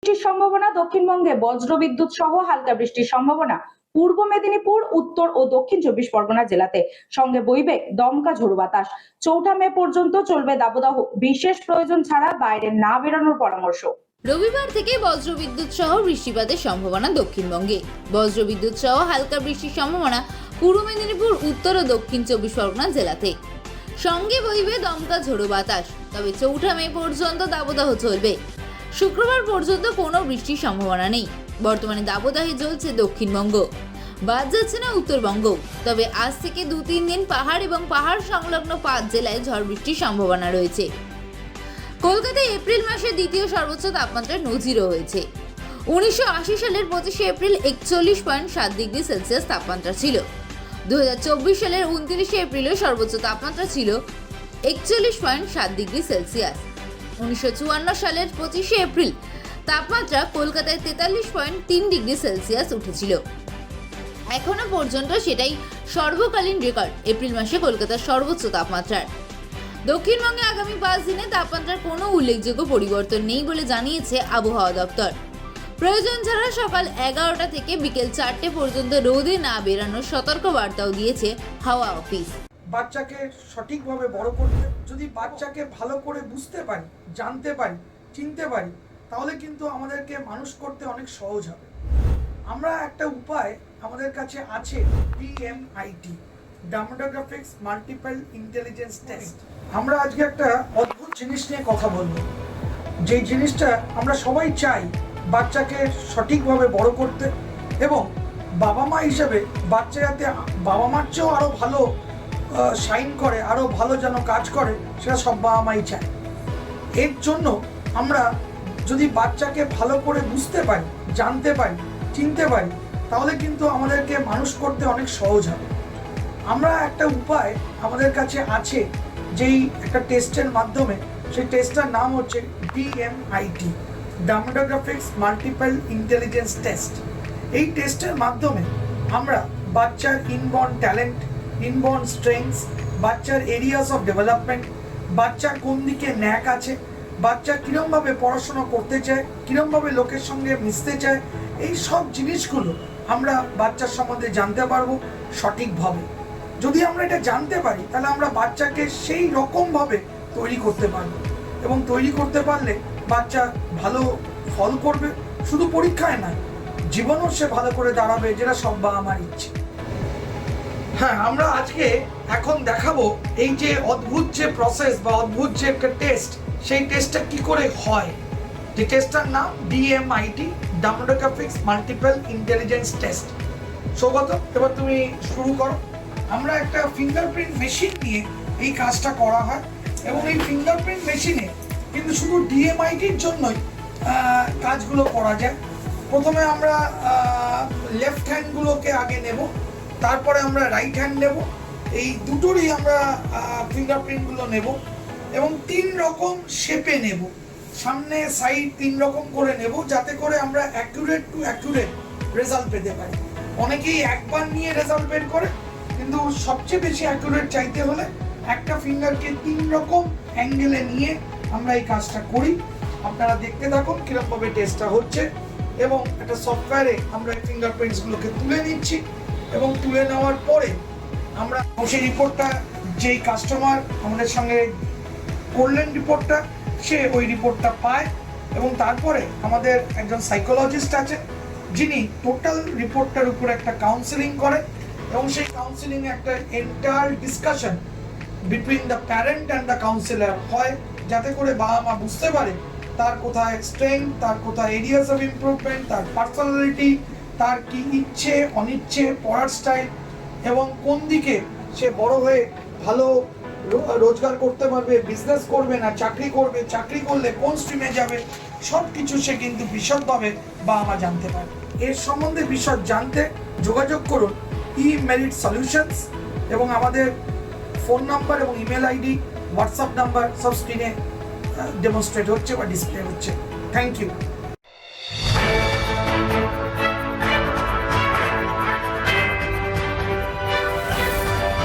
বৃষ্টির সম্ভাবনা। দক্ষিণবঙ্গে বজ্রবিদ্যুৎ সহ হালকা বৃষ্টির সম্ভাবনা পূর্ব মেদিনীপুর, উত্তর ও দক্ষিণ 24 পরগনা জেলাতে। সঙ্গে বইবে দমকা ঝোড়ো বাতাস। 4 মে পর্যন্ত চলবে দাবদাহ। বিশেষ প্রয়োজন ছাড়া বাইরে না বেরোনোর পরামর্শ। রবিবার থেকে বজ্রবিদ্যুৎ সহ বৃষ্টিপাতের সম্ভাবনা দক্ষিণবঙ্গে। বজ্রবিদ্যুৎ সহ হালকা বৃষ্টির সম্ভাবনা পূর্ব মেদিনীপুর, উত্তর ও দক্ষিণ 24 পরগনা জেলাতে। সঙ্গে বইবে দমকা ঝোড়ো বাতাস। তবে 4 মে পর্যন্ত দাবদাহ চলবে। শুক্রবার পর্যন্ত কোনো বৃষ্টির সম্ভাবনা নেই। বর্তমানে দাবদাহে চলছে দক্ষিণবঙ্গ, বাদ যাচ্ছে না উত্তরবঙ্গ। তবে আজ থেকে 2-3 দিন পাহাড় এবং পাহাড় সংলগ্ন 5 জেলায় ঝড় বৃষ্টির সম্ভাবনা রয়েছে। কলকাতায় এপ্রিল মাসের দ্বিতীয় সর্বোচ্চ তাপমাত্রা নজিরও হয়েছে। 1980 সালের 25 এপ্রিল 41.7 ডিগ্রি সেলসিয়াস তাপমাত্রা ছিল। 2024 সালের 29 এপ্রিলের সর্বোচ্চ তাপমাত্রা ছিল 41.7 ডিগ্রি সেলসিয়াস। 1954 সালের 25 এপ্রিল তাপমাত্রা কলকাতায় 43.3 ডিগ্রি সেলসিয়াস উঠেছিল। এখনো পর্যন্ত সেটাই সর্বকালীন রেকর্ড এপ্রিল মাসে কলকাতার সর্বোচ্চ তাপমাত্রার। দক্ষিণবঙ্গে আগামী 5 দিনে তাপমাত্রার কোনো উল্লেখযোগ্য পরিবর্তন নেই বলে জানিয়েছে আবহাওয়া দপ্তর। প্রয়োজন ছাড়া সকাল 11টা থেকে বিকেল 4টে পর্যন্ত রোদে না বেরানোর সতর্ক বার্তাও দিয়েছে হাওয়া অফিস। বাচ্চাকে সঠিকভাবে বড় করতে, যদি বাচ্চাকে ভালো করে বুঝতে পারি, জানতে পারি, চিনতে পারি, তাহলে কিন্তু আমাদেরকে মানুষ করতে অনেক সহজ হবে। আমরা একটা উপায় আমাদের কাছে আছে, DMIT, demographics multiple intelligence test. আমরা আজকে একটা অদ্ভুত জিনিস নিয়ে কথা বলবো, যে জিনিসটা আমরা সবাই চাই বাচ্চাকে সঠিকভাবে বড় করতে, এবং বাবা মা হিসেবে বাচ্চা যাতে বাবা মার চেয়েও আরও ভালো শাইন করে, আরও ভালো যেন কাজ করে, সেটা সব বাবা মাই চায়। এর জন্য আমরা যদি বাচ্চাকে ভালো করে বুঝতে পারি, জানতে পারি, চিনতে পারি, তাহলে কিন্তু আমাদেরকে মানুষ করতে অনেক সহজ হবে। আমরা একটা উপায় আমাদের কাছে আছে, যেই একটা টেস্টের মাধ্যমে, সেই টেস্টটার নাম হচ্ছে DMIT, demographics multiple intelligence test. এই টেস্টের মাধ্যমে আমরা বাচ্চার ইনবর্ন ট্যালেন্ট, ইনবর্ন স্ট্রেংথস, বাচ্চার এরিয়াস অফ ডেভেলপমেন্ট, বাচ্চার কোন দিকে ন্যাক আছে, বাচ্চা কীরমভাবে পড়াশোনা করতে চায়, কীরমভাবে লোকের সঙ্গে মিশতে চায়, এই সব জিনিসগুলো আমরা বাচ্চার সম্বন্ধে জানতে পারবো সঠিকভাবে। যদি আমরা এটা জানতে পারি, তাহলে আমরা বাচ্চাকে সেই রকমভাবে তৈরি করতে পারবো, এবং তৈরি করতে পারলে বাচ্চা ভালো ফল করবে, শুধু পরীক্ষায় না, জীবনও সে ভালো করে দাঁড়াবে, যেটা সব বাবা মার ইচ্ছে। হ্যাঁ, আমরা আজকে এখন দেখাবো এই যে অদ্ভুত যে প্রসেস বা অদ্ভুত যে একটা টেস্ট, সেই টেস্টটা কি করে হয়। যে টেস্টটার নাম DMIT, demographics multiple intelligence test. Saugata, এবার তুমি শুরু করো। আমরা একটা ফিঙ্গারপ্রিন্ট মেশিন নিয়ে এই কাজটা করা হয়, এবং এই ফিঙ্গারপ্রিন্ট মেশিনে কিন্তু শুধু DMITর জন্যই কাজগুলো করা যায়। প্রথমে আমরা লেফট হ্যান্ডগুলোকে আগে নেব, তারপরে আমরা রাইট হ্যান্ড নেব। এই দুটোরই আমরা ফিঙ্গারপ্রিন্টগুলো নেব, এবং 3 রকম শেপে নেব, সামনে সাইড 3 রকম করে নেব, যাতে করে আমরা অ্যাকুরেট টু অ্যাকুরেট রেজাল্ট পেতে পারি। অনেকেই একবার নিয়ে রেজাল্ট বের করে, কিন্তু সবচেয়ে বেশি অ্যাকুরেট চাইতে হলে একটা ফিঙ্গারকে 3 রকম অ্যাঙ্গেলে নিয়ে আমরা এই কাজটা করি। আপনারা দেখতে থাকুন কীরকমভাবে টেস্টটা হচ্ছে, এবং একটা সফটওয়্যারে আমরা এই ফিঙ্গারপ্রিন্টসগুলোকে তুলে নিচ্ছি, এবং তুলে নেওয়ার পরে আমরা সেই রিপোর্টটা, যেই কাস্টমার আমাদের সঙ্গে করলেন রিপোর্টটা, সে ওই রিপোর্টটা পায়, এবং তারপরে আমাদের একজন সাইকোলজিস্ট আছে, যিনি টোটাল রিপোর্টটার উপর একটা কাউন্সেলিং করেন, এবং সেই কাউন্সেলিংয়ে একটা entire discussion between the parent and the councillor হয়, যাতে করে বাবা মা বুঝতে পারে তার কোথায় স্ট্রেংথ, তার কোথায় এরিয়াস অফ ইমপ্রুভমেন্ট, তার পার্সোনালিটি, তার কি ইচ্ছে অনিচ্ছে, পড়ার স্টাইল, এবং কোন দিকে সে বড় হয়ে ভালো রোজগার করতে পারবে, বিজনেস করবে না চাকরি করবে, চাকরি করলে কোন স্ট্রিমে যাবে, সব কিছু সে কিন্তু বিশদভাবে বাবা মা জানতে পারে। এর সম্বন্ধে বিশদ জানতে যোগাযোগ করুন eMerit Solutions, এবং আমাদের ফোন নাম্বার এবং ইমেল আইডি, হোয়াটসঅ্যাপ নাম্বার সব স্ক্রিনে ডেমনস্ট্রেট হচ্ছে বা ডিসপ্লে হচ্ছে। Thank you.